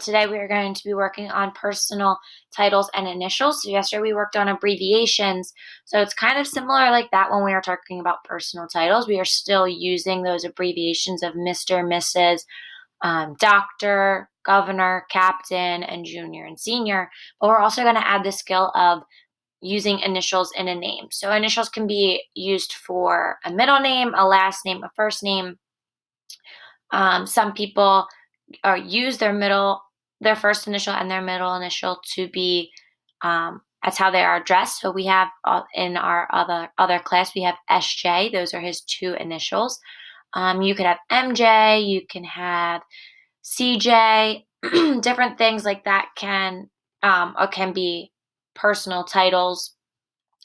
Today we are going to be working on personal titles and initials. So yesterday we worked on abbreviations. So it's kind of similar like that when we are talking about personal titles. We are still using those abbreviations of Mr., Mrs., doctor, governor, captain, and junior and senior. But we're also going to add the skill of using initials in a name. So initials can be used for a middle name, a last name, a first name. Some people use their first initial and their middle initial to be that's how they are addressed. So we have in our other class we have SJ. Those are his two initials. You could have MJ. You can have CJ. Different things like that can be personal titles,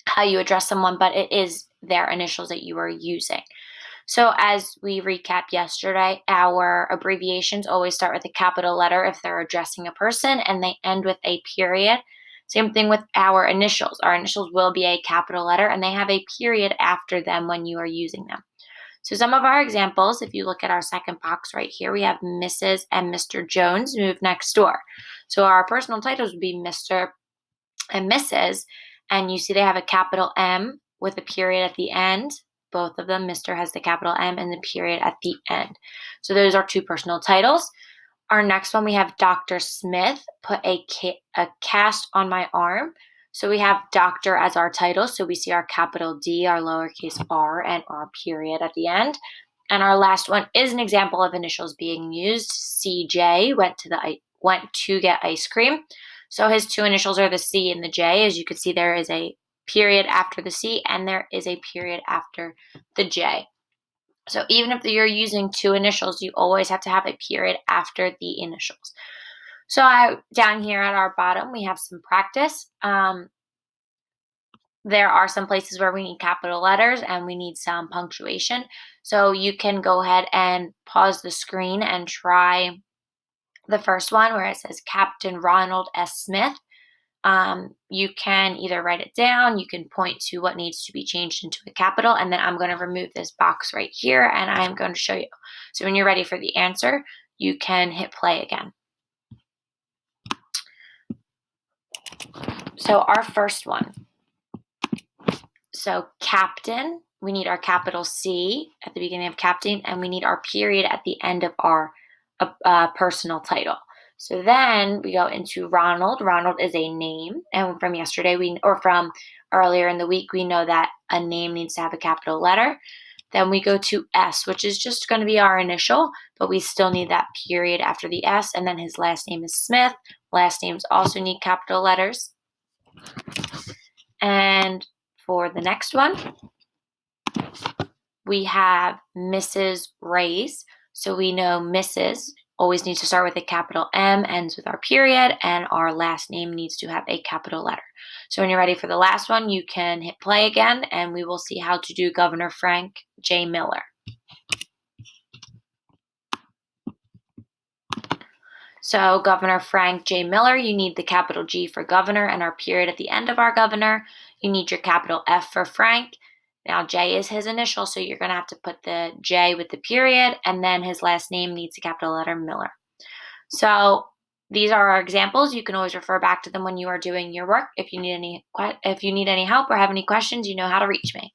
how you address someone, but it is their initials that you are using. So as we recapped yesterday, our abbreviations always start with a capital letter if they're addressing a person, and they end with a period. Same thing with our initials. Our initials will be a capital letter, and they have a period after them when you are using them. So some of our examples, if you look at our second box right here, we have Mrs. and Mr. Jones move next door. So our personal titles would be Mr. and Mrs., and you see they have a capital M with a period at the end. Both of them, Mr. has the capital M and the period at the end. So those are two personal titles. Our next one, we have Dr. Smith put a cast on my arm. So we have doctor as our title. So we see our capital D, our lowercase r, and our period at the end. And our last one is an example of initials being used. CJ went to get ice cream. So his two initials are the C and the J. As you can see, there is a period after the C and there is a period after the J. So even if you're using two initials, you always have to have a period after the initials. So down here at our bottom, we have some practice. There are some places where we need capital letters and we need some punctuation. So you can go ahead and pause the screen and try the first one where it says Captain Ronald S. Smith. You can either write it down, you can point to what needs to be changed into a capital, and then I'm going to remove this box right here and I'm going to show you. So when you're ready for the answer, you can hit play again. So our first one. So captain, we need our capital C at the beginning of captain, and we need our period at the end of our personal title. So then we go into Ronald. Ronald is a name, and from yesterday from earlier in the week, we know that a name needs to have a capital letter. Then we go to S, which is just going to be our initial, but we still need that period after the S, and then his last name is Smith. Last names also need capital letters. And for the next one, we have Mrs. Ray's. So we know Mrs. always needs to start with a capital M, ends with our period, and our last name needs to have a capital letter. So when you're ready for the last one, you can hit play again, and we will see how to do Governor Frank J. Miller. So Governor Frank J. Miller, you need the capital G for governor and our period at the end of our governor. You need your capital F for Frank. Now J is his initial, so you're going to have to put the J with the period, and then his last name needs a capital letter Miller. So these are our examples. You can always refer back to them when you are doing your work. If you need any help or have any questions, you know how to reach me.